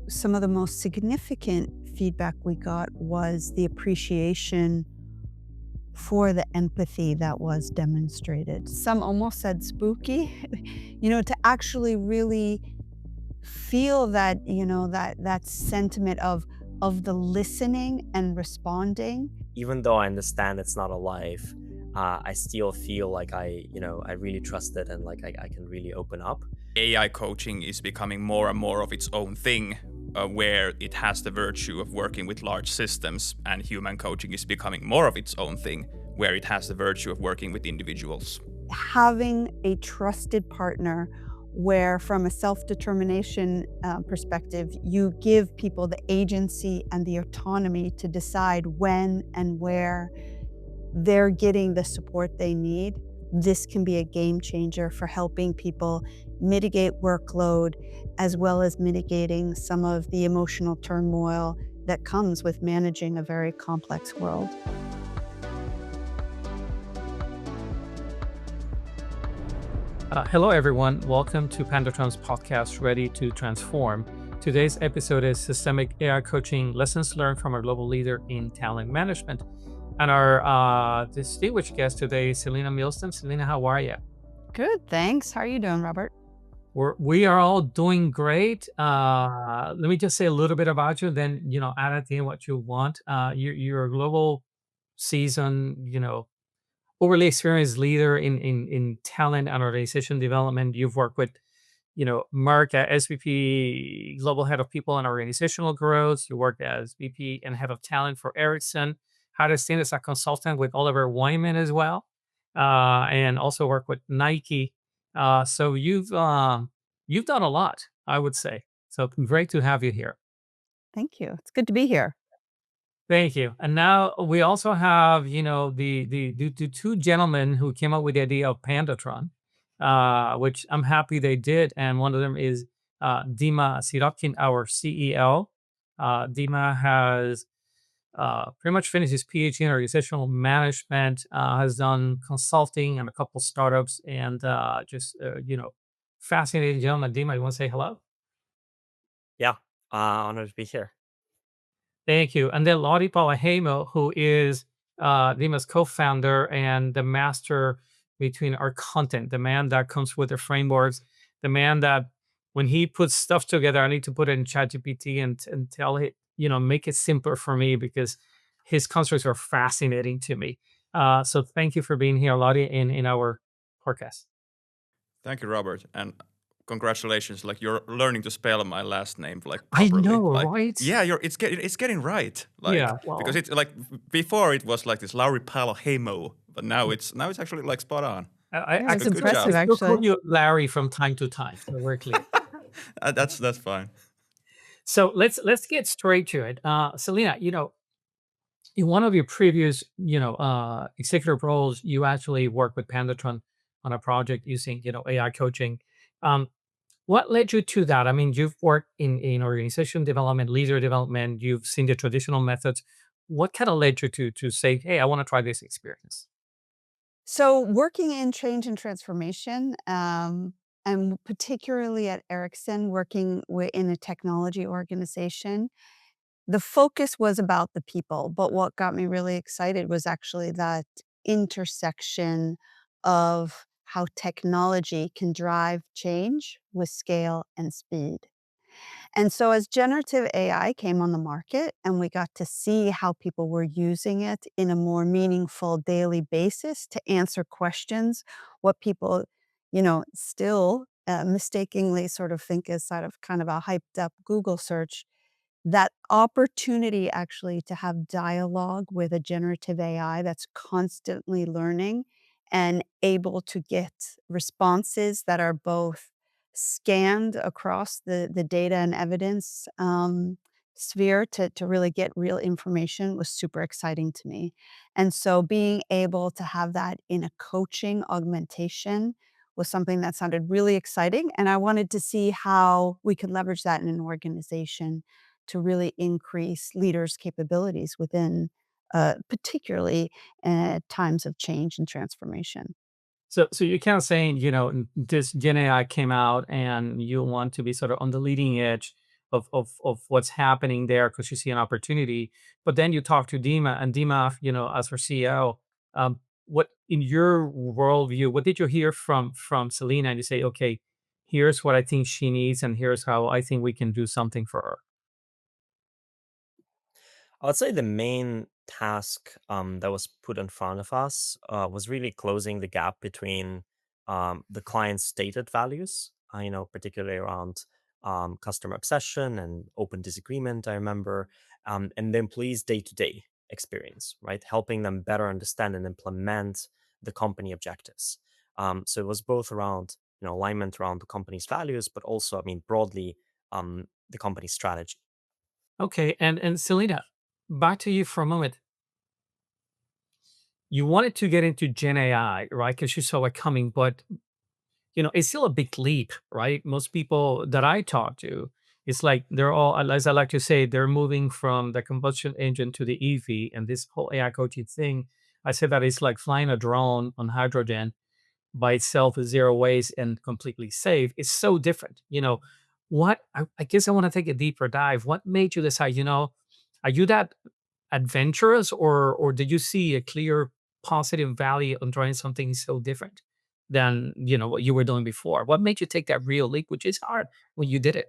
some of the most significant feedback we got was the appreciation for the empathy that was demonstrated. Some almost said spooky, to actually really feel that, that sentiment of the listening and responding. Even though I understand it's not alive, I still feel like I really trust it and like I can really open up. AI coaching is becoming more and more of its own thing, where it has the virtue of working with large systems, and human coaching is becoming more of its own thing, where it has the virtue of working with individuals. Having a trusted partner where, from a self-determination perspective, you give people the agency and the autonomy to decide when and where they're getting the support they need. This can be a game changer for helping people mitigate workload, as well as mitigating some of the emotional turmoil that comes with managing a very complex world. Hello, everyone. Welcome to Pandatron's podcast, Ready to Transform. Today's episode is Systemic AI Coaching Lessons Learned from a Global Leader in Talent Management. And our distinguished guest today is Selina Millstam. Selina, how are you? Good, thanks. How are you doing, Robert? We are all doing great. Let me just say a little bit about you, then add at the end what you want. You're a global seasoned, overly experienced leader in talent and organization development. You've worked with, Mark at SVP, Global Head of People and Organizational Growth. You worked as VP and Head of Talent for Ericsson. Had a stint as a consultant with Oliver Wyman as well, and also worked with Nike. So you've done a lot, I would say. So great to have you here. Thank you. It's good to be here. Thank you. And now we also have, the two gentlemen who came up with the idea of Pandatron, which I'm happy they did. And one of them is Dima Syrotkin, our CEO. Dima has pretty much finished his PhD in organizational management, has done consulting and a couple startups, and fascinating gentleman. Dima, you want to say hello? Yeah, honored to be here. Thank you. And then Lauri Paloheimo, who is Dima's co-founder and the master between our content, the man that comes with the frameworks, the man that when he puts stuff together, I need to put it in ChatGPT and tell it, make it simpler for me because his constructs are fascinating to me. So thank you for being here, Lauri, in our podcast. Thank you, Robert, and congratulations! Like, you're learning to spell my last name like I properly. know, Like, right? yeah, it's getting right. Like, Yeah, well, because it's like before it was like this Lauri Paloheimo, but now it's actually like spot on. I It's could good job. impressive, still call actually. you Larry from time to time, so we're clear. That's fine. So let's get straight to it. Selina, in one of your previous, executive roles, you actually worked with Pandatron on a project using, AI coaching. Um, what led you to that? I mean, you've worked in organization development, leader development. You've seen the traditional methods. What kind of led you to say, "Hey, I want to try this experience"? So working in change and transformation, and particularly at Ericsson, working in a technology organization, the focus was about the people. But what got me really excited was actually that intersection of how technology can drive change with scale and speed. And so as generative AI came on the market and we got to see how people were using it in a more meaningful daily basis to answer questions, what people, still mistakenly sort of think is sort of kind of a hyped up Google search, that opportunity actually to have dialogue with a generative AI that's constantly learning and able to get responses that are both scanned across the data and evidence sphere to really get real information was super exciting to me. And so being able to have that in a coaching augmentation was something that sounded really exciting. And I wanted to see how we could leverage that in an organization to really increase leaders' capabilities within, particularly times of change and transformation. So you're kind of saying, this Gen AI came out and you want to be sort of on the leading edge of what's happening there because you see an opportunity. But then you talk to Dima, and Dima, as her CEO, what in your worldview, what did you hear from Selena? And you say, okay, here's what I think she needs, and here's how I think we can do something for her. I would say the main task that was put in front of us was really closing the gap between the client's stated values, particularly around customer obsession and open disagreement, I remember, and the employees' day to day experience, right? Helping them better understand and implement the company objectives. So it was both around, alignment around the company's values, but also, I mean, broadly, the company's strategy. Okay, and Selena, back to you for a moment. You wanted to get into Gen AI, right? Because you saw it coming, but it's still a big leap, right? Most people that I talk to, it's like they're all, as I like to say, they're moving from the combustion engine to the EV, and this whole AI coaching thing. I say that it's like flying a drone on hydrogen by itself is zero waste and completely safe. It's so different. What I guess I want to take a deeper dive. What made you decide, are you that adventurous, or did you see a clear positive value on trying something so different than what you were doing before? What made you take that real leap, which is hard when you did it?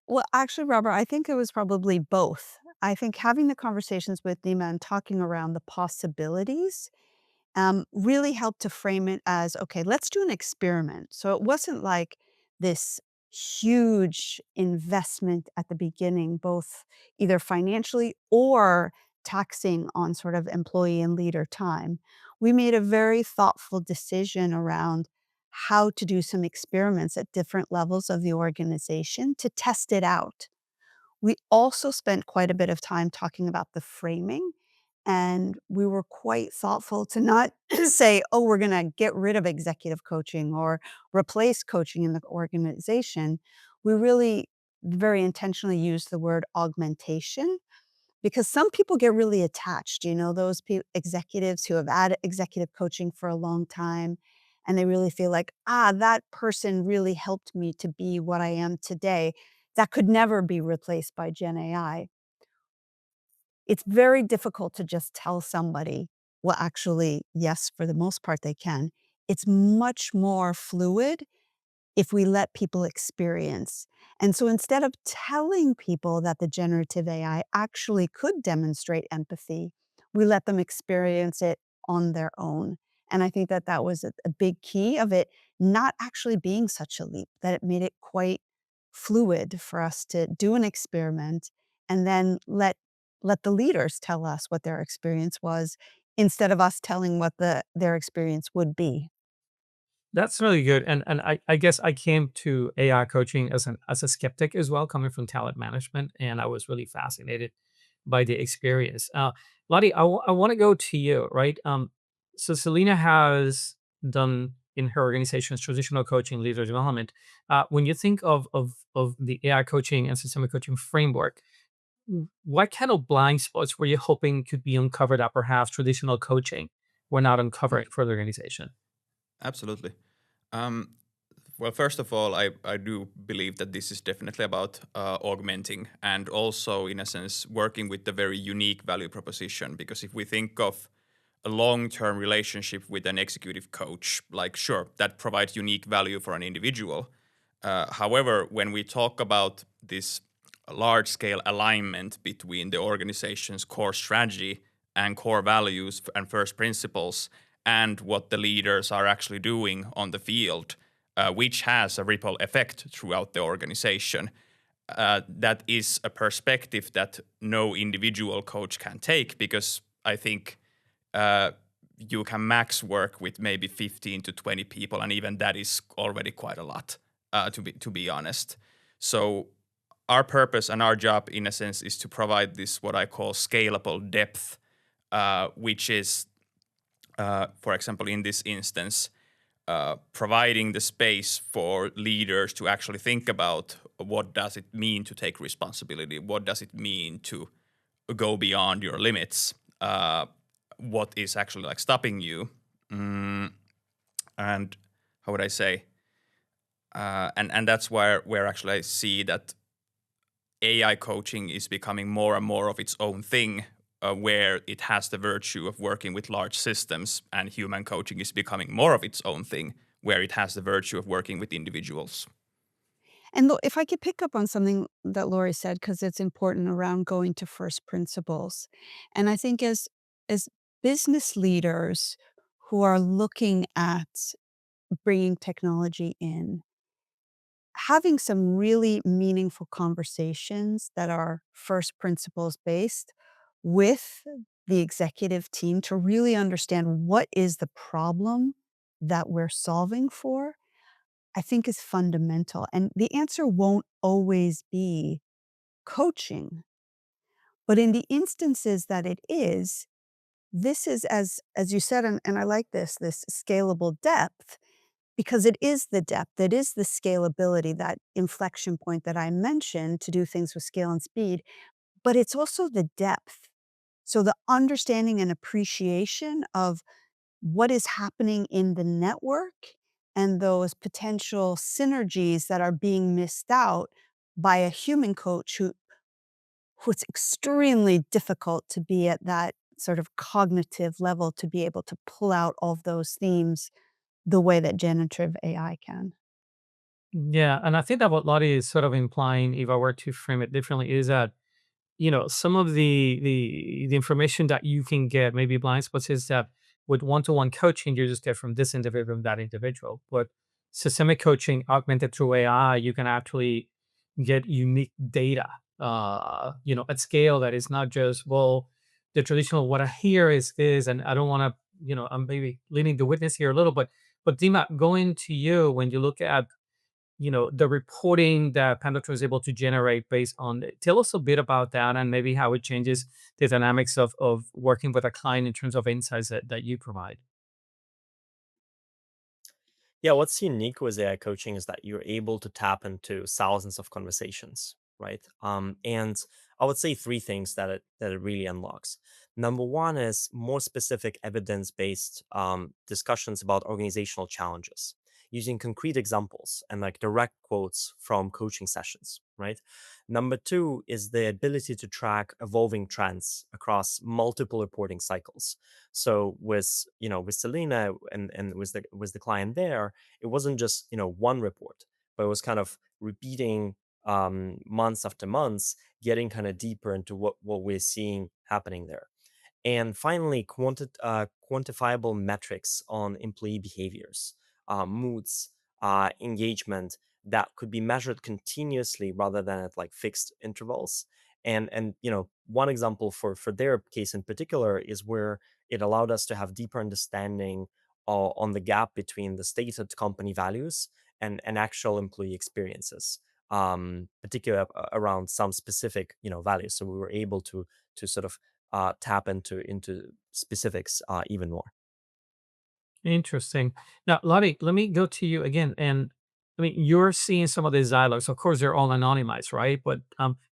Well, actually, Robert, I think it was probably both. I think having the conversations with Nima and talking around the possibilities really helped to frame it as, okay, let's do an experiment. So it wasn't like this huge investment at the beginning, both either financially or taxing on sort of employee and leader time. We made a very thoughtful decision around how to do some experiments at different levels of the organization to test it out. We also spent quite a bit of time talking about the framing, and we were quite thoughtful to not say, "Oh, we're gonna get rid of executive coaching or replace coaching in the organization." We really very intentionally used the word augmentation because some people get really attached, those executives who have had executive coaching for a long time, and they really feel like, that person really helped me to be what I am today. That could never be replaced by Gen AI. It's very difficult to just tell somebody, well, actually, yes, for the most part, they can. It's much more fluid if we let people experience. And so instead of telling people that the generative AI actually could demonstrate empathy, we let them experience it on their own. And I think that that was a big key of it not actually being such a leap, that it made it quite fluid for us to do an experiment and then let the leaders tell us what their experience was instead of us telling what their experience would be. That's really good. And I guess I came to AI coaching as a skeptic as well, coming from talent management, and I was really fascinated by the experience. Lottie, I want to go to you, right? So Selena has done in her organization's traditional coaching, leader development. When you think of the AI coaching and systemic coaching framework, what kind of blind spots were you hoping could be uncovered that perhaps traditional coaching were not uncovering for the organization? Absolutely. Um, well, first of all, I do believe that this is definitely about augmenting and also, in a sense, working with the very unique value proposition. Because if we think of a long-term relationship with an executive coach, like, sure, that provides unique value for an individual. However, when we talk about this large-scale alignment between the organization's core strategy and core values and first principles and what the leaders are actually doing on the field, which has a ripple effect throughout the organization. That is a perspective that no individual coach can take because I think you can max work with maybe 15 to 20 people, and even that is already quite a lot, to be honest. So our purpose and our job, in a sense, is to provide this what I call scalable depth, which is, for example, in this instance, providing the space for leaders to actually think about what does it mean to take responsibility, what does it mean to go beyond your limits, what is actually like stopping you, and how would I say, and that's where actually I see that AI coaching is becoming more and more of its own thing, where it has the virtue of working with large systems, and human coaching is becoming more of its own thing, where it has the virtue of working with individuals. And if I could pick up on something that Lauri said, because it's important around going to first principles. And I think as business leaders who are looking at bringing technology in, having some really meaningful conversations that are first principles based with the executive team to really understand what is the problem that we're solving for, I think is fundamental. And the answer won't always be coaching. But in the instances that it is, this is as you said, and I like this scalable depth, because it is the depth, it is the scalability, that inflection point that I mentioned to do things with scale and speed, but it's also the depth. So the understanding and appreciation of what is happening in the network and those potential synergies that are being missed out by a human coach who it's extremely difficult to be at that sort of cognitive level to be able to pull out all of those themes the way that generative AI can. Yeah, and I think that what Lottie is sort of implying, if I were to frame it differently, is that some of the information that you can get, maybe blind spots, is that with one-to-one coaching, you just get from this individual, from that individual. But systemic coaching augmented through AI, you can actually get unique data, at scale that is not just, well, the traditional what I hear is this, and I don't want to, I'm maybe leading the witness here a little, but Dima, going to you, when you look at the reporting that Pandatron is able to generate based on it. Tell us a bit about that and maybe how it changes the dynamics of working with a client in terms of insights that you provide. Yeah, what's unique with AI coaching is that you're able to tap into thousands of conversations, right? And I would say three things that it really unlocks. Number one is more specific evidence-based discussions about organizational challenges using concrete examples and like direct quotes from coaching sessions, right? Number two is the ability to track evolving trends across multiple reporting cycles. So with Selina and with the client there, it wasn't just one report, but it was kind of repeating months after months, getting kind of deeper into what we're seeing happening there. And finally, quantifiable metrics on employee behaviors, moods, engagement that could be measured continuously rather than at like fixed intervals. And one example for their case in particular is where it allowed us to have deeper understanding on the gap between the stated company values and actual employee experiences, particularly around some specific values. So we were able to sort of tap into specifics even more. Interesting. Now, Lottie, let me go to you again. And I mean, you're seeing some of these dialogues. Of course, they're all anonymized, right? But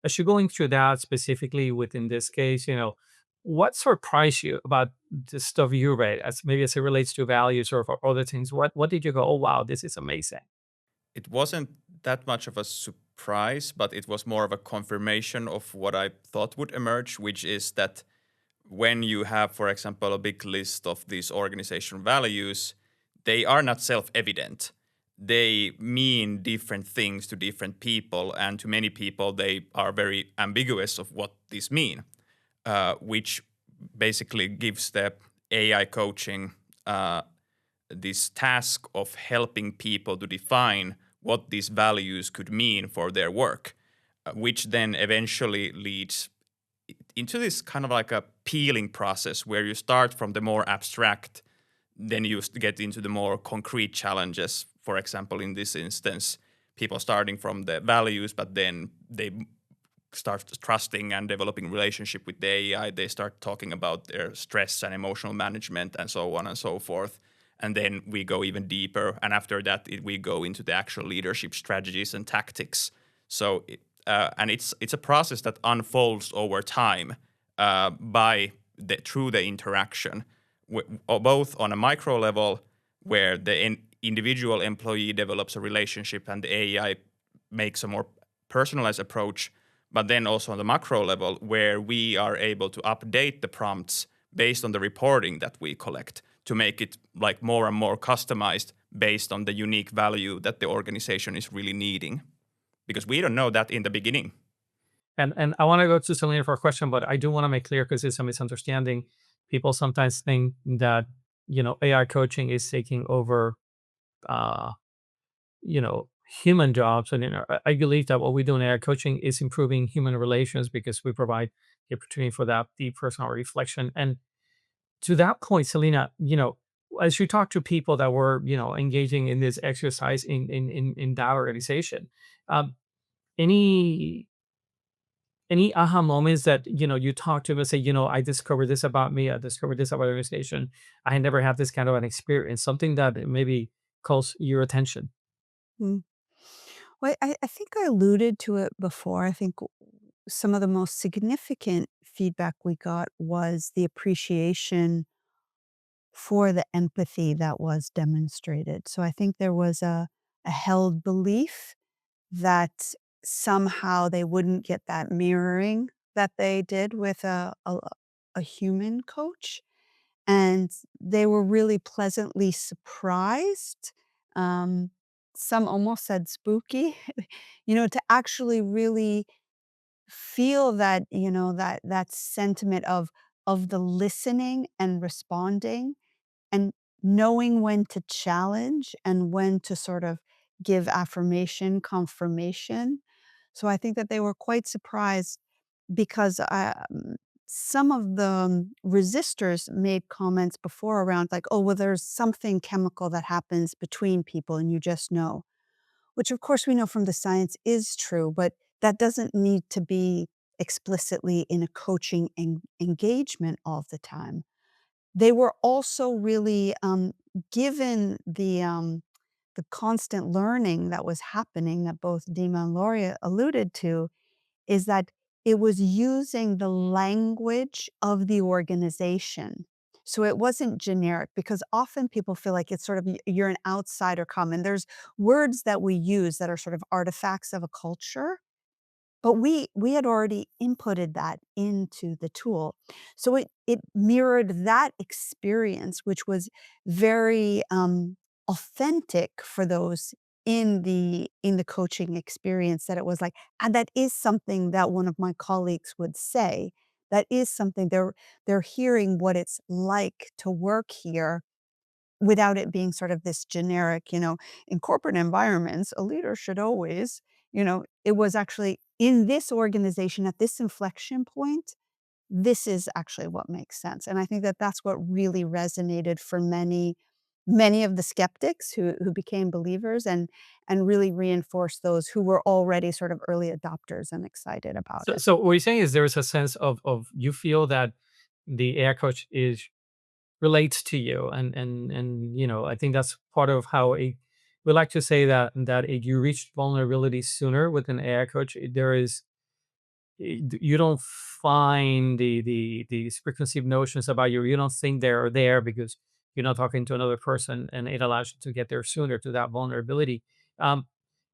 as you're going through that specifically within this case, what surprised you about the stuff you read, as maybe as it relates to values or for other things? What did you go, oh wow, this is amazing? It wasn't that much of a surprise, but it was more of a confirmation of what I thought would emerge, which is that when you have, for example, a big list of these organizational values, they are not self-evident. They mean different things to different people, and to many people, they are very ambiguous of what these mean, which basically gives the AI coaching this task of helping people to define what these values could mean for their work, which then eventually leads into this kind of like a peeling process where you start from the more abstract, then you get into the more concrete challenges. For example, in this instance, people starting from the values, but then they start trusting and developing relationship with the AI. They start talking about their stress and emotional management and so on and so forth. And then we go even deeper. And after that, we go into the actual leadership strategies and tactics. So, and it's a process that unfolds over time through the interaction, both on a micro level, where the individual employee develops a relationship and the AI makes a more personalized approach, but then also on the macro level, where we are able to update the prompts based on the reporting that we collect to make it like more and more customized based on the unique value that the organization is really needing. Because we don't know that in the beginning. And I want to go to Selena for a question, but I do want to make clear because it's a misunderstanding. People sometimes think that AI coaching is taking over uh, human jobs, and I believe that what we do in AI coaching is improving human relations because we provide the opportunity for that deep personal reflection. And to that point, Selena, as you talk to people that were engaging in this exercise in that organization, um, any aha moments that you talk to them and say, I discovered this about me, I discovered this about the organization, I had never had this kind of an experience, something that maybe calls your attention. Mm. Well, I think I alluded to it before. I think some of the most significant feedback we got was the appreciation for the empathy that was demonstrated. So I think there was a held belief that somehow they wouldn't get that mirroring that they did with a human coach. And they were really pleasantly surprised. Um, some almost said spooky, to actually really feel that, that sentiment of the listening and responding and knowing when to challenge and when to sort of give affirmation, confirmation. So I think that they were quite surprised because some of the resistors made comments before around like, oh, well, there's something chemical that happens between people and you just know, which of course we know from the science is true, but that doesn't need to be explicitly in a coaching engagement all the time. They were also really, given the constant learning that was happening that both Dima and Lauri alluded to, is that it was using the language of the organization. So it wasn't generic because often people feel like it's sort of you're an outsider comment. There's words that we use that are sort of artifacts of a culture, but we had already inputted that into the tool. So it mirrored that experience, which was very, authentic for those in the coaching experience, that it was like, and that is something that one of my colleagues would say. That is something they're hearing what it's like to work here without it being sort of this generic, in corporate environments, a leader should always, it was actually in this organization at this inflection point, this is actually what makes sense. And I think that that's what really resonated for many of the skeptics who became believers and really reinforced those who were already sort of early adopters and excited about So, it. so what you're saying is there is a sense of you feel that the AI coach is relates to you, and I think that's part of how we like to say that if you reach vulnerability sooner with an AI coach, there is you don't find these preconceived notions about you. You don't think they're there because you're not talking to another person, and it allows you to get there sooner to that vulnerability. Um,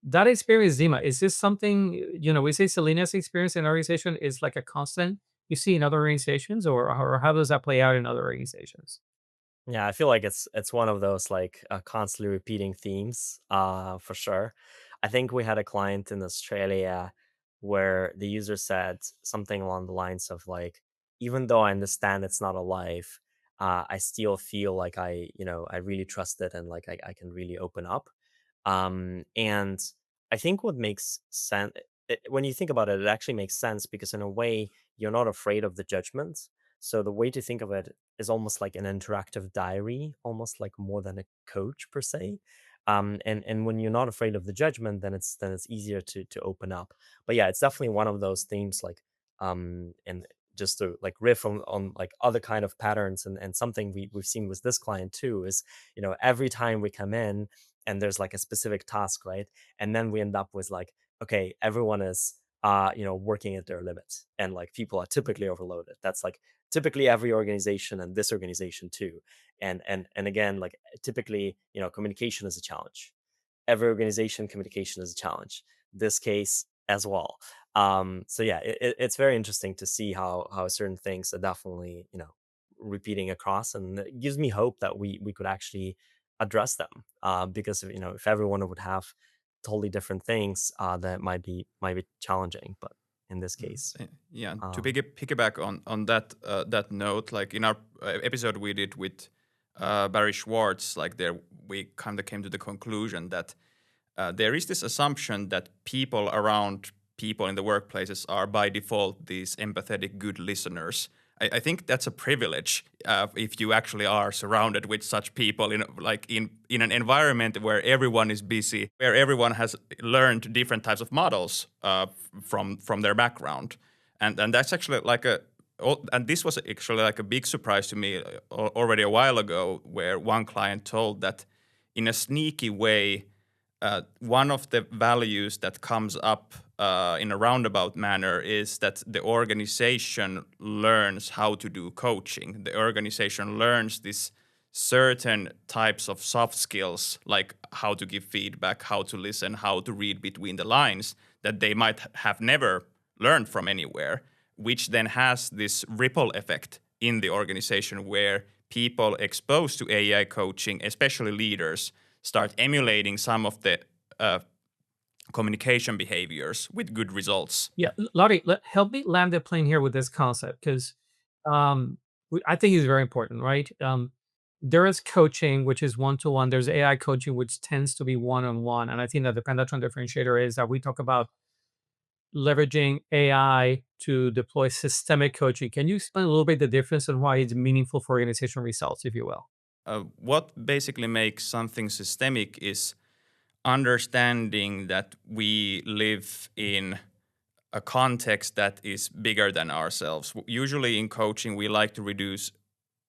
that experience, Dima, is this something we say Selena's experience in our organization is like a constant you see in other organizations, or how does that play out in other organizations? Yeah, I feel like it's one of those like constantly repeating themes, for sure. I think we had a client in Australia where the user said something along the lines of like, even though I understand it's not alive, I still feel like I really trust it and like I can really open up. And I think what makes sense when you think about it, it actually makes sense because in a way you're not afraid of the judgment. So the way to think of it is almost like an interactive diary, almost like more than a coach per se. And when you're not afraid of the judgment, then it's easier to open up. But yeah, it's definitely one of those themes like and just to like riff on like other kind of patterns and something we've seen with this client too is every time we come in and there's like a specific task, right? And then we end up with like, okay, everyone is working at their limits and like people are typically overloaded. That's like typically every organization and this organization too. And again, like typically, communication is a challenge. Every organization communication is a challenge. This case as well. So yeah, it's very interesting to see how certain things are definitely, repeating across, and it gives me hope that we could actually address them. Because if everyone would have totally different things, that might be challenging. But in this case, Yeah, to um, piggyback on that note, like in our episode we did with Barry Schwartz, like there we kind of came to the conclusion that there is this assumption that people around people in the workplaces are by default these empathetic, good listeners. I think that's a privilege if you actually are surrounded with such people in an environment where everyone is busy, where everyone has learned different types of models from their background, and that's actually like a and this was actually like a big surprise to me already a while ago, where one client told that in a sneaky way one of the values that comes up in a roundabout manner is that the organization learns how to do coaching. The organization learns this certain types of soft skills, like how to give feedback, how to listen, how to read between the lines, that they might have never learned from anywhere, which then has this ripple effect in the organization where people exposed to AI coaching, especially leaders, start emulating some of the uh, communication behaviors with good results. Yeah, Lauri, help me land the plane here with this concept because I think it's very important, right? There is coaching, which is one to one. There's AI coaching, which tends to be one on one. And I think that the Pandatron differentiator is that we talk about leveraging AI to deploy systemic coaching. Can you explain a little bit the difference and why it's meaningful for organizational results, if you will? What basically makes something systemic is understanding that we live in a context that is bigger than ourselves. Usually in coaching, we like to reduce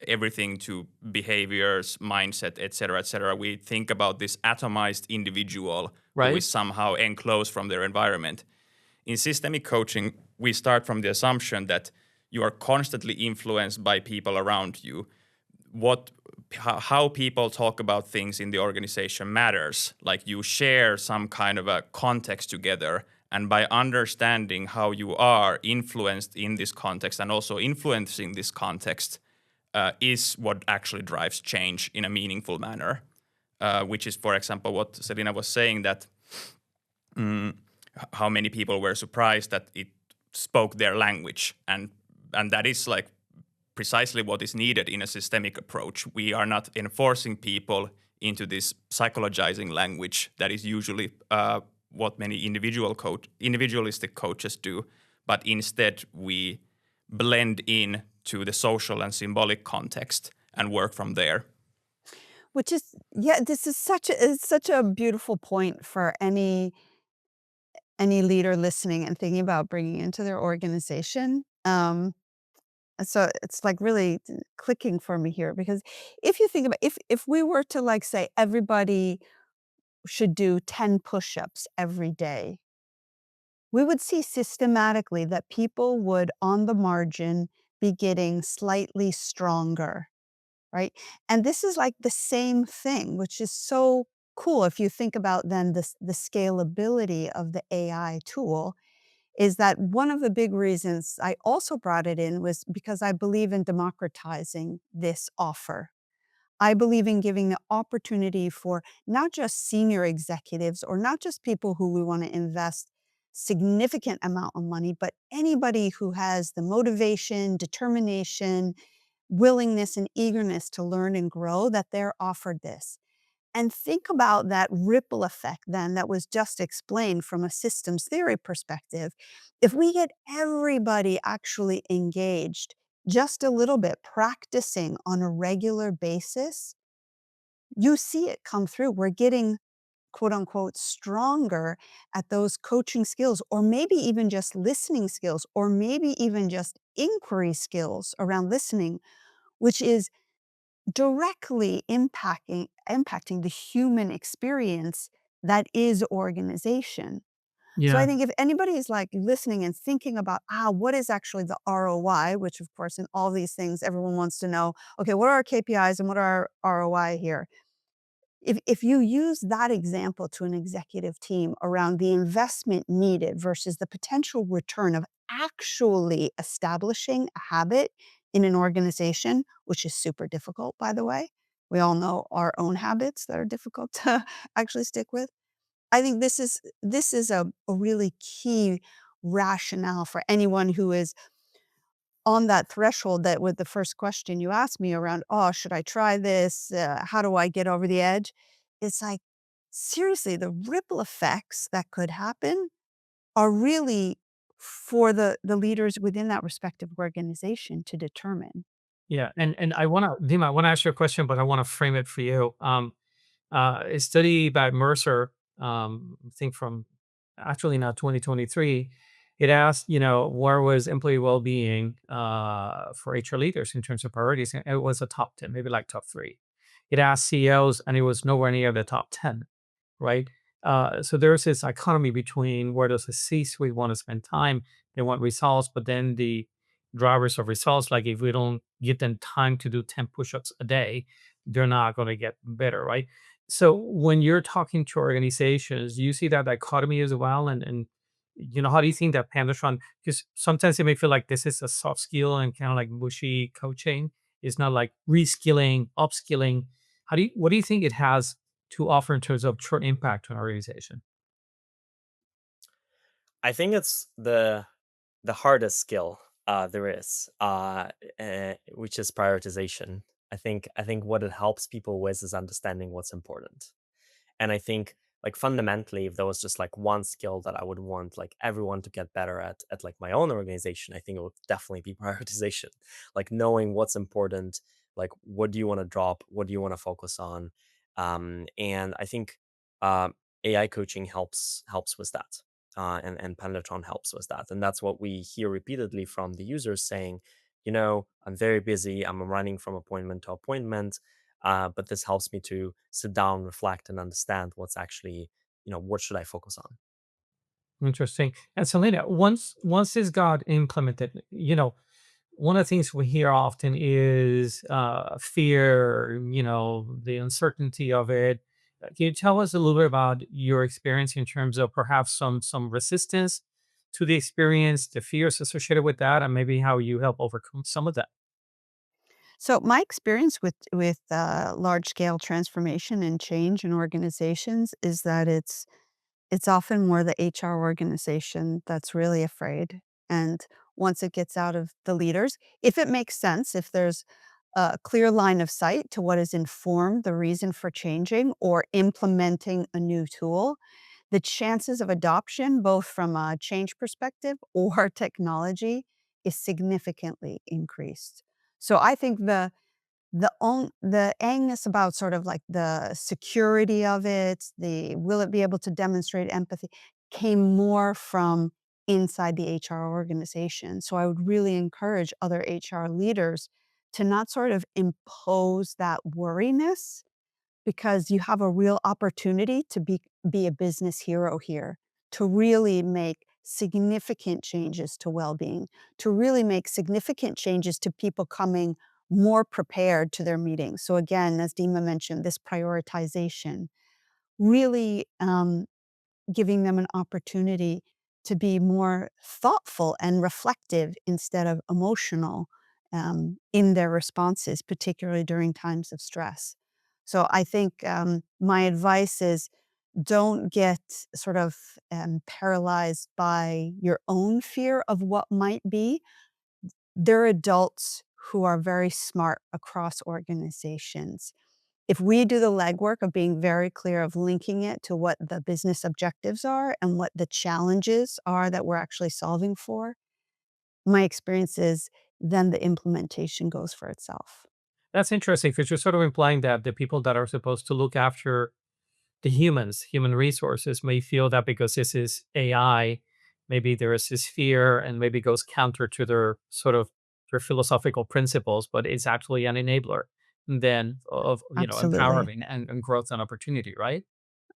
everything to behaviors, mindset, etc., etc. We think about this atomized individual who Right? is somehow enclosed from their environment. In systemic coaching, we start from the assumption that you are constantly influenced by people around you. What how people talk about things in the organization matters. Like you share some kind of a context together, and by understanding how you are influenced in this context and also influencing this context is what actually drives change in a meaningful manner. Which is, for example, what Selina was saying, that how many people were surprised that it spoke their language, and that is like precisely what is needed in a systemic approach. We are not enforcing people into this psychologizing language that is usually what many individualistic coaches do, but instead we blend in to the social and symbolic context and work from there. Which is yeah, this is such a beautiful point for any leader listening and thinking about bringing into their organization. So it's like really clicking for me here because if you think about if we were to like say everybody should do 10 push-ups every day, we would see systematically that people would on the margin be getting slightly stronger, right? And this is like the same thing, which is so cool if you think about then the scalability of the AI tool is that one of the big reasons I also brought it in was because I believe in democratizing this offer. I believe in giving the opportunity for not just senior executives or not just people who we want to invest significant amount of money, but anybody who has the motivation, determination, willingness and eagerness to learn and grow that they're offered this. And think about that ripple effect then that was just explained from a systems theory perspective. If we get everybody actually engaged just a little bit, practicing on a regular basis, you see it come through. We're getting quote unquote stronger at those coaching skills, or maybe even just listening skills, or maybe even just inquiry skills around listening, which is directly impacting the human experience that is organization. So I Yeah. think if anybody is like listening and thinking about, what is actually the ROI, which of course in all these things, everyone wants to know, okay, what are our KPIs and what are our ROI here? If you use that example to an executive team around the investment needed versus the potential return of actually establishing a habit in an organization, which is super difficult, by the way. We all know our own habits that are difficult to actually stick with. I think this is a really key rationale for anyone who is on that threshold, that with the first question you asked me around, "Oh, should I try this? How do I get over the edge?" It's like, seriously, the ripple effects that could happen are really for the leaders within that respective organization to determine. Yeah, and I wanna Dima, I wanna ask you a question, but I wanna frame it for you. A study by Mercer, I think from actually now 2023, it asked, where was employee well-being for HR leaders in terms of priorities, and it was a top 10, maybe like top three. It asked CEOs, and it was nowhere near the top 10, right? So there's this economy between where does the C-suite want to spend time, they want results, but then the drivers of results, like if we don't give them time to do 10 push-ups a day, they're not going to get better, right? So when you're talking to organizations, you see that dichotomy as well, and how do you think that Pandatron? Because sometimes it may feel like this is a soft skill and kind of like mushy coaching. It's not like reskilling, upskilling. What do you think it has to offer in terms of true impact to an organization? I think it's the hardest skill there is, which is prioritization. I think what it helps people with is understanding what's important. And I think, like, fundamentally, if there was just like one skill that I would want like everyone to get better at like my own organization, I think it would definitely be prioritization. Like knowing what's important, like what do you want to drop, what do you want to focus on. And I think AI coaching helps with that. And Pandatron helps with that. And that's what we hear repeatedly from the users saying, I'm very busy, I'm running from appointment to appointment, but this helps me to sit down, reflect, and understand what's actually, what should I focus on. Interesting. And Selena, once this got implemented, one of the things we hear often is fear, the uncertainty of it. Can you tell us a little bit about your experience in terms of perhaps some resistance to the experience, the fears associated with that, and maybe how you help overcome some of that? So my experience with large scale transformation and change in organizations is that it's often more the HR organization that's really afraid. And once it gets out of the leaders, if it makes sense, if there's a clear line of sight to what has informed the reason for changing or implementing a new tool, the chances of adoption, both from a change perspective or technology, is significantly increased. So I think the angus about sort of like the security of it, the will it be able to demonstrate empathy, came more from inside the HR organization. So I would really encourage other HR leaders to not sort of impose that worriness, because you have a real opportunity to be a business hero here, to really make significant changes to well-being, to really make significant changes to people coming more prepared to their meetings. So again, as Dima mentioned, this prioritization, really giving them an opportunity to be more thoughtful and reflective instead of emotional in their responses, particularly during times of stress. So I think my advice is, don't get sort of paralyzed by your own fear of what might be. They're adults who are very smart across organizations. If we do the legwork of being very clear of linking it to what the business objectives are and what the challenges are that we're actually solving for, my experience is then the implementation goes for itself. That's interesting because you're sort of implying that the people that are supposed to look after the human resources may feel that because this is AI, maybe there is this fear and maybe goes counter to their sort of their philosophical principles, but it's actually an enabler then of Absolutely. empowering and growth and opportunity, right?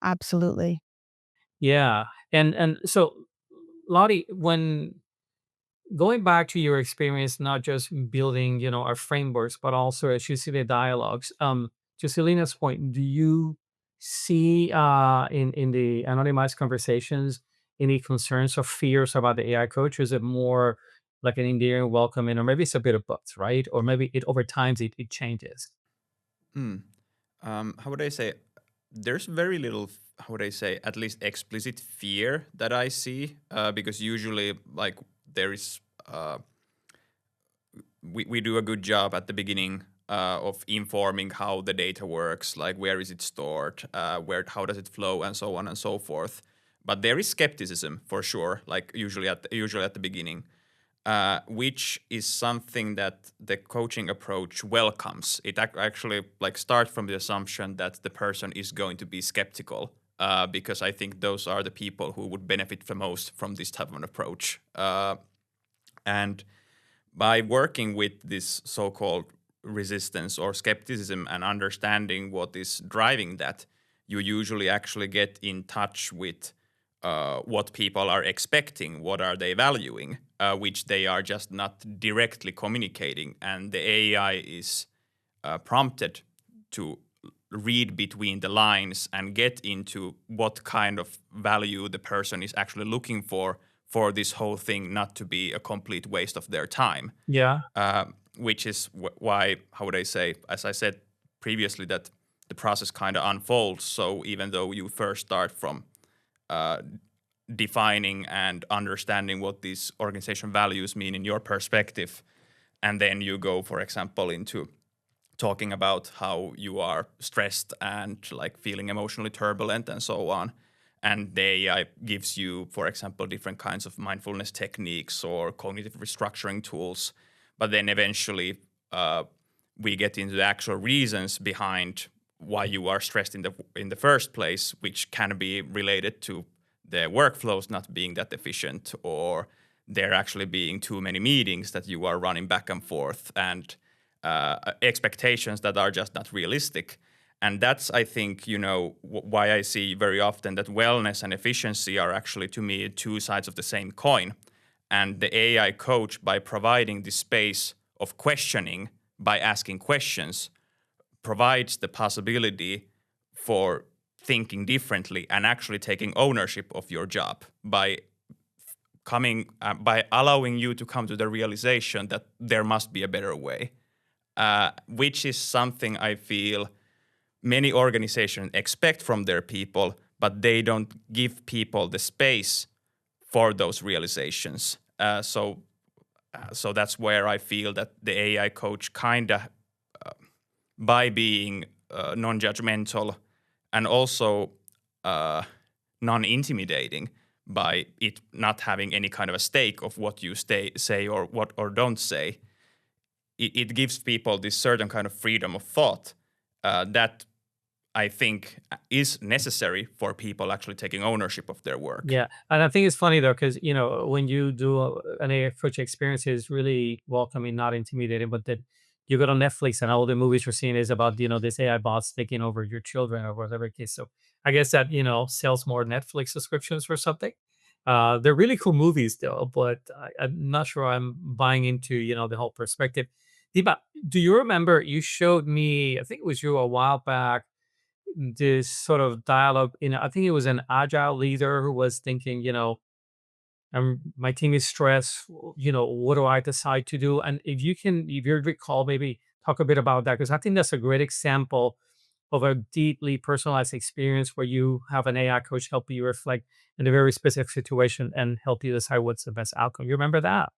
Absolutely. Yeah. And so Lottie, when going back to your experience, not just building, our frameworks, but also as you see the dialogues, to Selena's point, do you see in the anonymized conversations any concerns or fears about the AI coach? Or is it more like an endearing, welcoming, or maybe it's a bit of both, right? Or maybe it over time it changes. Hmm. How would I say? There's very little, how would I say, at least explicit fear that I see, because usually, like, there is, we do a good job at the beginning of informing how the data works, like where is it stored, how does it flow, and so on and so forth. But there is skepticism for sure, like usually at the beginning, which is something that the coaching approach welcomes. It actually like start from the assumption that the person is going to be skeptical, because I think those are the people who would benefit the most from this type of an approach. And by working with this so-called resistance or skepticism and understanding what is driving that, you usually actually get in touch with what people are expecting, what are they valuing, which they are just not directly communicating. And the AI is prompted to read between the lines and get into what kind of value the person is actually looking for this whole thing not to be a complete waste of their time. Yeah. Which is why, how would I say, as I said previously, that the process kind of unfolds. So even though you first start from uh, defining and understanding what these organization values mean in your perspective, and then you go, for example, into talking about how you are stressed and like feeling emotionally turbulent and so on. And the AI gives you, for example, different kinds of mindfulness techniques or cognitive restructuring tools. But then eventually, we get into the actual reasons behind why you are stressed in the first place, which can be related to the workflows not being that efficient, or there actually being too many meetings that you are running back and forth, and expectations that are just not realistic. And that's, I think, why I see very often that wellness and efficiency are actually, to me, two sides of the same coin. And the AI coach, by providing the space of questioning, by asking questions, provides the possibility for thinking differently and actually taking ownership of your job by by allowing you to come to the realization that there must be a better way, which is something I feel many organizations expect from their people, but they don't give people the space for those realizations. So that's where I feel that the AI coach kind of, by being non-judgmental and also uh, non-intimidating, by it not having any kind of a stake of what you say or what or don't say, it gives people this certain kind of freedom of thought that I think is necessary for people actually taking ownership of their work. Yeah, and I think it's funny though, because when you do an AI coach experience, is really welcoming, not intimidating. But then you go to Netflix, and all the movies you're seeing is about this AI bots taking over your children or whatever case. So I guess that sells more Netflix subscriptions or something. They're really cool movies though, but I'm not sure I'm buying into the whole perspective. Dima, do you remember you showed me? I think it was you a while back, this sort of dialogue. I think it was an agile leader who was thinking, my team is stressed. What do I decide to do? And if you recall, maybe talk a bit about that, because I think that's a great example of a deeply personalized experience where you have an AI coach help you reflect in a very specific situation and help you decide what's the best outcome. You remember that?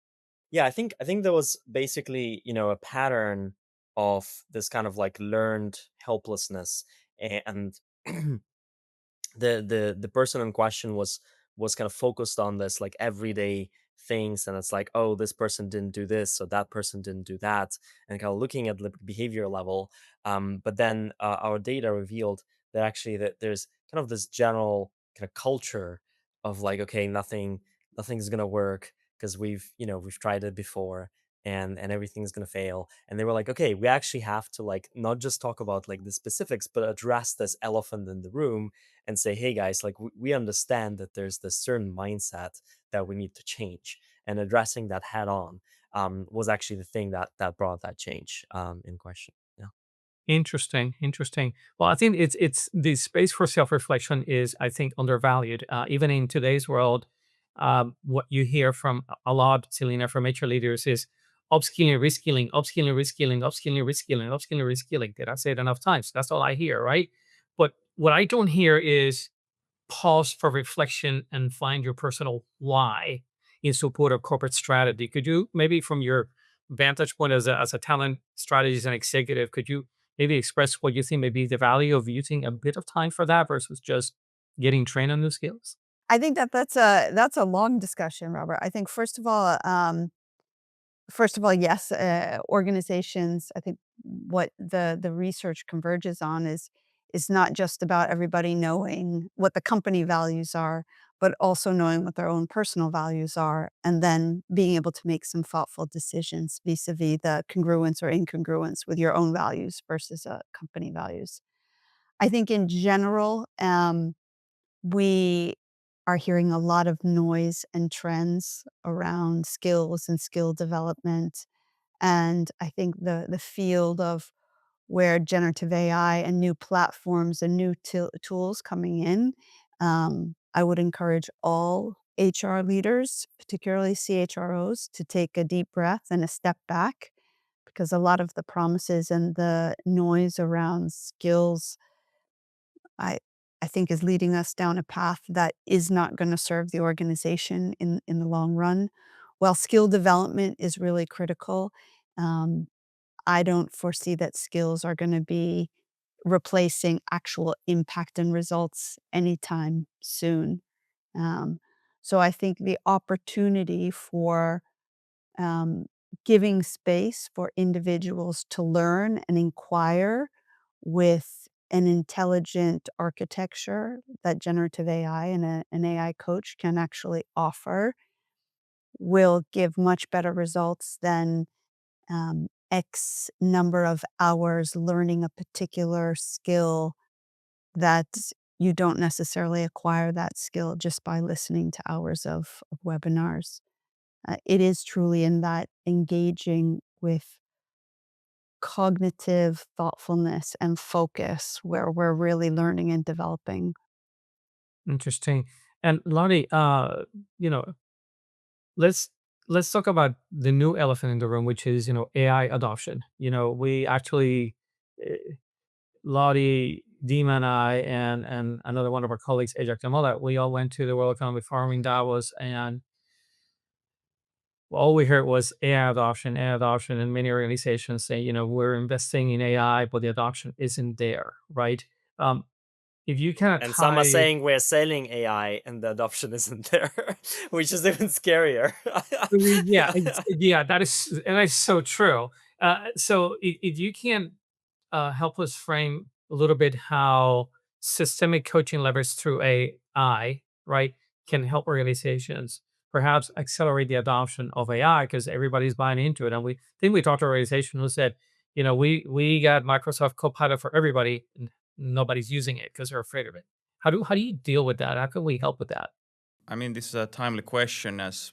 Yeah, I think there was basically, a pattern of this kind of like learned helplessness, and the person in question was kind of focused on this like everyday things, and it's like, oh, this person didn't do this, so that person didn't do that, and kind of looking at the behavior level. But then our data revealed that actually that there's kind of this general kind of culture of like, okay, nothing's gonna work because we've tried it before, and everything's gonna fail. And they were like, okay, we actually have to like not just talk about like the specifics, but address this elephant in the room and say, hey guys, like we understand that there's this certain mindset that we need to change, and addressing that head on was actually the thing that brought that change in question. Yeah. Interesting, interesting. Well, I think it's the space for self-reflection is, I think, undervalued. Even in today's world, what you hear from a lot, Selena, from HR leaders is upskilling, reskilling, upskilling, reskilling, upskilling, reskilling, upskilling, reskilling. Did I say it enough times? That's all I hear, right? But what I don't hear is pause for reflection and find your personal why in support of corporate strategy. Could you maybe from your vantage point as a talent strategist and executive, could you maybe express what you think may be the value of using a bit of time for that versus just getting trained on new skills? I think that that's a long discussion, Robert. I think first of all, yes, organizations, I think what the research converges on is not just about everybody knowing what the company values are, but also knowing what their own personal values are, and then being able to make some thoughtful decisions vis-a-vis the congruence or incongruence with your own values versus, company values. I think in general, we are hearing a lot of noise and trends around skills and skill development. And I think the field of where generative AI and new platforms and new tools coming in, I would encourage all HR leaders, particularly CHROs, to take a deep breath and a step back because a lot of the promises and the noise around skills I I think is leading us down a path that is not gonna serve the organization in the long run. While skill development is really critical, um, I don't foresee that skills are gonna be replacing actual impact and results anytime soon. Um, so I think the opportunity for um, giving space for individuals to learn and inquire with an intelligent architecture that generative AI and an AI coach can actually offer will give much better results than X number of hours learning a particular skill that you don't necessarily acquire that skill just by listening to hours of webinars. It is truly in that engaging with cognitive thoughtfulness and focus where we're really learning and developing. Interesting. And Lauri, you know, let's let's talk about the new elephant in the room, which is AI adoption. We actually Lauri, Dima, and I, and another one of our colleagues, Actionable, we all went to the World Economic Forum in Davos, and all we heard was AI adoption, and many organizations say, we're investing in AI, but the adoption isn't there, right? Um, if you kind of And some are tie, saying we're selling AI and the adoption isn't there, which is even scarier. yeah, yeah, that is so true. So if you can help us frame a little bit how systemic coaching levers through AI, right, can help organizations perhaps accelerate the adoption of AI because everybody's buying into it. And we talked to an organization who said, we got Microsoft Copilot for everybody, and nobody's using it because they're afraid of it. How do you deal with that? How can we help with that? I mean, this is a timely question as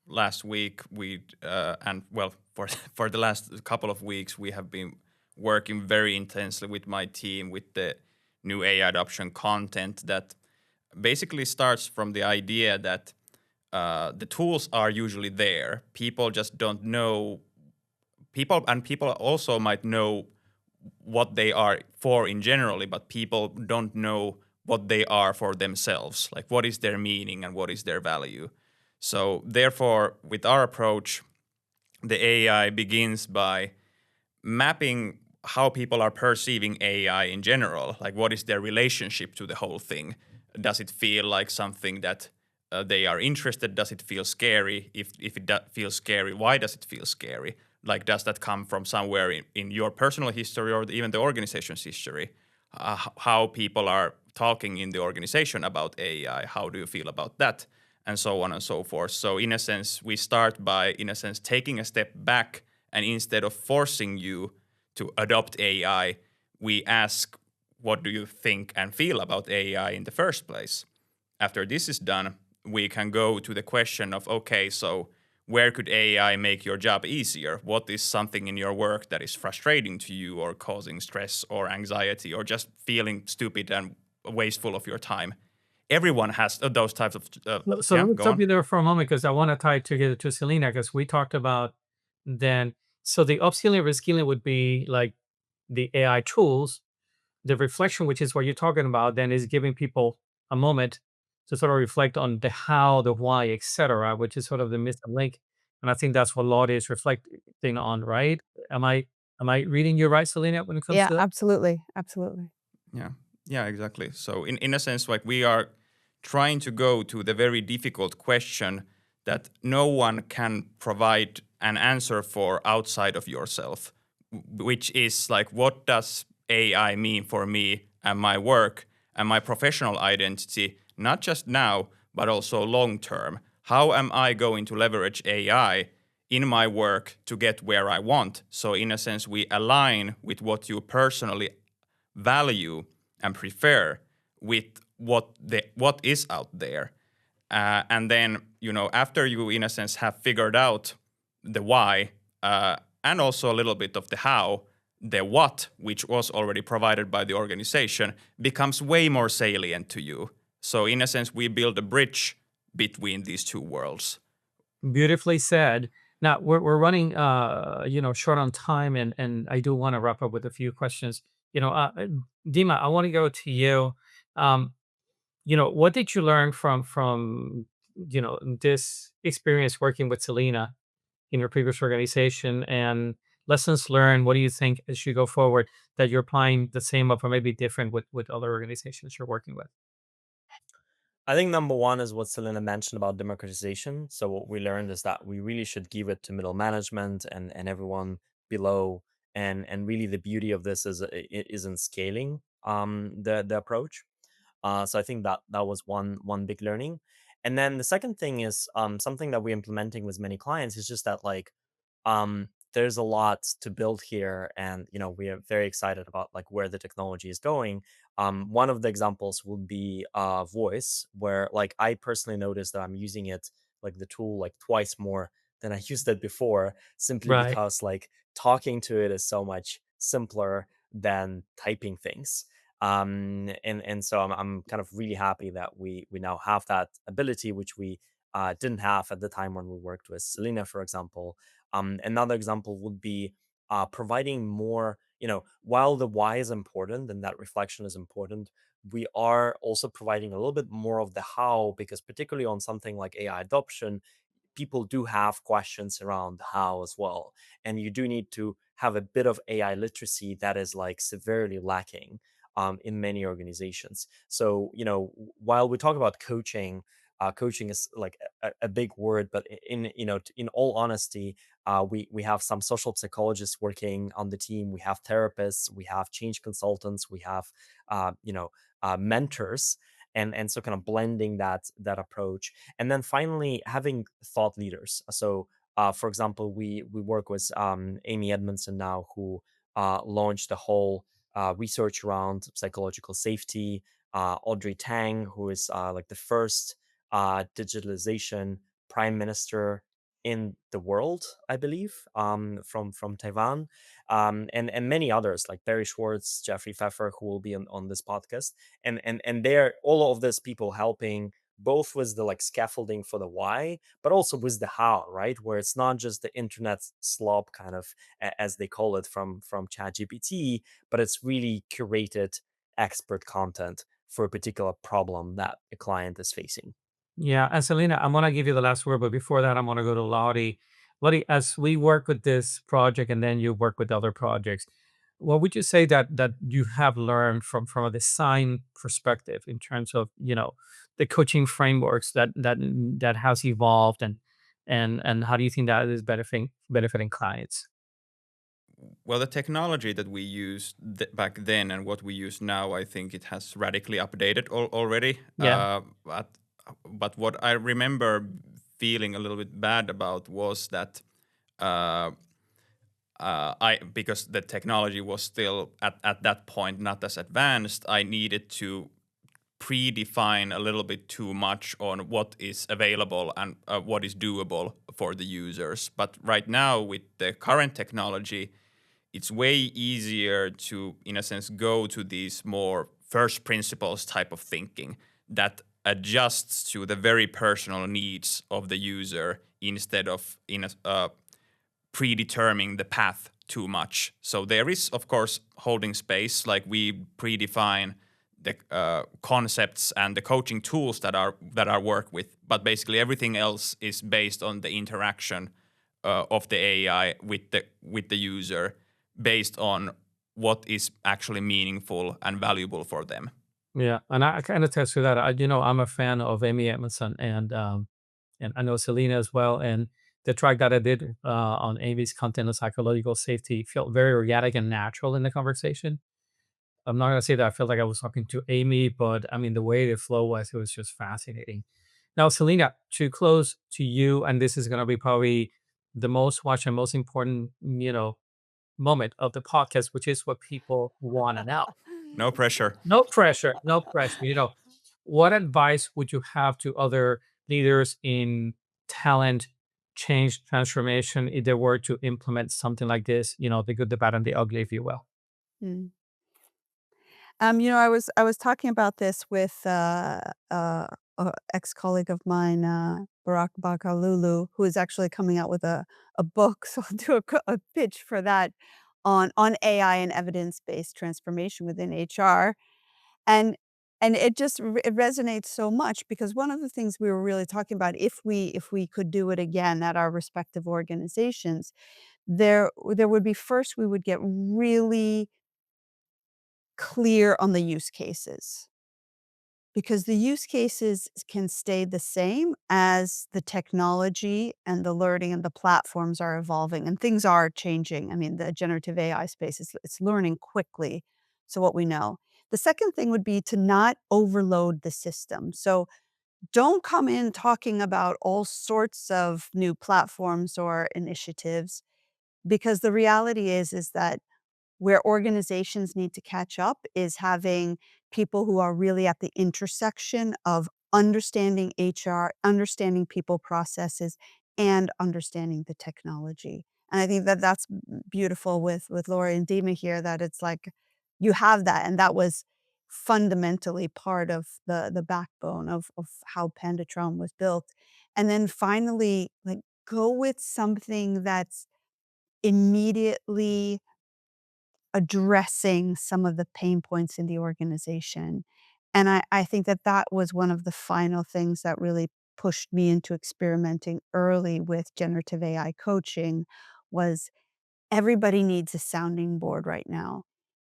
last week and well, for for the last couple of weeks, we have been working very intensely with my team with the new AI adoption content that basically starts from the idea that the tools are usually there. People just don't know. People also might know what they are for in generally, but people don't know what they are for themselves. Like what is their meaning and what is their value. So therefore, with our approach, the AI begins by mapping how people are perceiving AI in general. Like what is their relationship to the whole thing? Does it feel like something that they are interested? Does it feel scary? If it feels scary, why does it feel scary? Like, does that come from somewhere in your personal history or even the organization's history? How people are talking in the organization about AI? How do you feel about that? And so on and so forth. So in a sense, we start by, in a sense, taking a step back, and instead of forcing you to adopt AI, we ask, what do you think and feel about AI in the first place? After this is done, we can go to the question of, okay, so where could AI make your job easier? What is something in your work that is frustrating to you or causing stress or anxiety or just feeling stupid and wasteful of your time? Everyone has those types of. So Yeah, let me go stop on. you there for a moment because I want to tie it together to Selena because we talked about then. So the upskilling, reskilling would be like the AI tools. The reflection, which is what you're talking about, then is giving people a moment to sort of reflect on the how, the why, etc., which is sort of the missing link. And I think that's what Laudi is reflecting on, right? Am I am I reading you right, Selena, when it comes Yeah, to that? absolutely, absolutely. Yeah, yeah, exactly. So in a sense, like we are trying to go to the very difficult question that no one can provide an answer for outside of yourself, which is like, what does AI mean for me and my work and my professional identity, not just now, but also long term? How am I going to leverage AI in my work to get where I want? So in a sense, we align with what you personally value and prefer with what is out there. And then, after you in a sense have figured out the why, and also a little bit of the how, the what, which was already provided by the organization, becomes way more salient to you. So in a sense, we build a bridge between these two worlds. Beautifully said. Now we're running short on time and I do want to wrap up with a few questions. Dima, I want to go to you. Um, what did you learn from this experience working with Selena in your previous organization and lessons learned? What do you think as you go forward that you're applying the same or maybe different with other organizations you're working with? I think number one is what Selena mentioned about democratization. So what we learned is that we really should give it to middle management and everyone below. And really the beauty of this is in scaling the approach. So I think that was one big learning. And then the second thing is something that we're implementing with many clients is just that like there's a lot to build here, and we are very excited about like where the technology is going. One of the examples would be voice, where like I personally noticed that I'm using it, like the tool, like twice more than I used it before, simply Right. because like talking to it is so much simpler than typing things. And so I'm kind of really happy that we now have that ability, which we didn't have at the time when we worked with Selena, for example. Another example would be providing more, while the why is important and that reflection is important, we are also providing a little bit more of the how, because particularly on something like AI adoption, people do have questions around how as well. And you do need to have a bit of AI literacy that is like severely lacking in many organizations. So, while we talk about coaching, coaching is like a big word, but in all honesty, we have some social psychologists working on the team. We have therapists, we have change consultants, we have mentors, and so kind of blending that approach. And then finally having thought leaders. So for example, we work with Amy Edmondson now, who launched the whole research around psychological safety. Audrey Tang, who is like the first digitalization prime minister in the world, I believe, from Taiwan, and many others like Barry Schwartz, Jeffrey Pfeffer, who will be on this podcast, and they're all of these people helping both with the like scaffolding for the why, but also with the how, right? Where it's not just the internet slop kind of as they call it from ChatGPT, but it's really curated expert content for a particular problem that a client is facing. Yeah, and Selena, I'm gonna give you the last word, but before that, I'm gonna go to Lauri. Lauri, as we work with this project and then you work with other projects, what would you say that you have learned from a design perspective in terms of the coaching frameworks that has evolved and how do you think that is benefiting clients? Well, the technology that we used back then and what we use now, I think it has radically updated already. Yeah, But what I remember feeling a little bit bad about was that uh, I because the technology was still at that point not as advanced, I needed to predefine a little bit too much on what is available and what is doable for the users. But right now, with the current technology, it's way easier to, in a sense, go to these more first principles type of thinking that adjusts to the very personal needs of the user instead of predetermining the path too much. So there is, of course, holding space, like we predefine the concepts and the coaching tools that are worked with, but basically everything else is based on the interaction of the AI with the user, based on what is actually meaningful and valuable for them. Yeah, and I kind of attest to that. I'm a fan of Amy Edmondson, and I know Selina as well. And the track that I did on Amy's content on psychological safety felt very organic and natural in the conversation. I'm not gonna say that I felt like I was talking to Amy, but I mean the way the flow was, it was just fascinating. Now, Selina, to close to you, and this is gonna be probably the most watched and most important, moment of the podcast, which is what people want to know. No pressure. No pressure, no pressure. What advice would you have to other leaders in talent change transformation if they were to implement something like this? The good, the bad, and the ugly, if you will. Mm. I was talking about this with a ex-colleague of mine, Barak Bakalulu, who is actually coming out with a book. So I'll do a pitch for that on AI and evidence-based transformation within HR. And it just it resonates so much because one of the things we were really talking about, if we could do it again at our respective organizations, there would be, first we would get really clear on the use cases, because the use cases can stay the same as the technology and the learning and the platforms are evolving and things are changing. I mean, the generative AI space is it's learning quickly. So what we know. The second thing would be to not overload the system. So don't come in talking about all sorts of new platforms or initiatives, because the reality is that where organizations need to catch up is having people who are really at the intersection of understanding HR, understanding people processes, and understanding the technology. And I think that that's beautiful with Lauri and Dima here, that it's like you have that, and that was fundamentally part of the backbone of how Pandatron was built. And then finally, like, go with something that's immediately addressing some of the pain points in the organization. And I think that that was one of the final things that really pushed me into experimenting early with generative AI coaching was everybody needs a sounding board right now.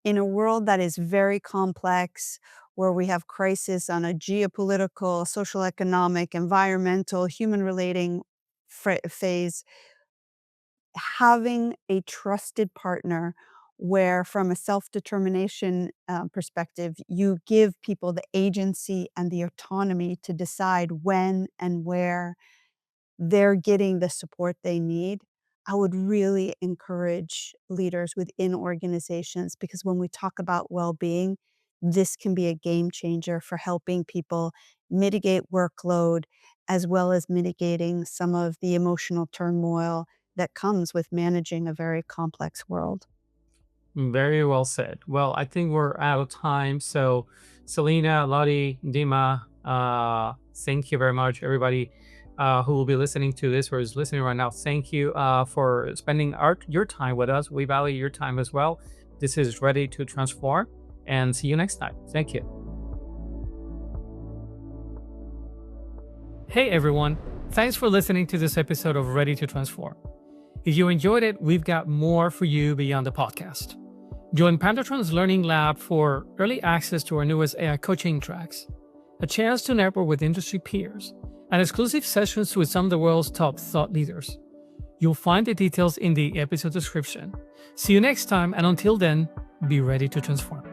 In a world that is very complex, where we have crisis on a geopolitical, social, economic, environmental, human relating phase, having a trusted partner where, from a self-determination perspective, you give people the agency and the autonomy to decide when and where they're getting the support they need. I would really encourage leaders within organizations, because when we talk about well-being, this can be a game changer for helping people mitigate workload, as well as mitigating some of the emotional turmoil that comes with managing a very complex world. Very well said. Well, I think we're out of time. So, Selina, Lauri, Dima, thank you very much, everybody who will be listening to this or is listening right now. Thank you for spending your time with us. We value your time as well. This is Ready to Transform, and see you next time. Thank you. Hey, everyone. Thanks for listening to this episode of Ready to Transform. If you enjoyed it, we've got more for you beyond the podcast. Join Pandatron's Learning Lab for early access to our newest AI coaching tracks, a chance to network with industry peers, and exclusive sessions with some of the world's top thought leaders. You'll find the details in the episode description. See you next time, and until then, be ready to transform.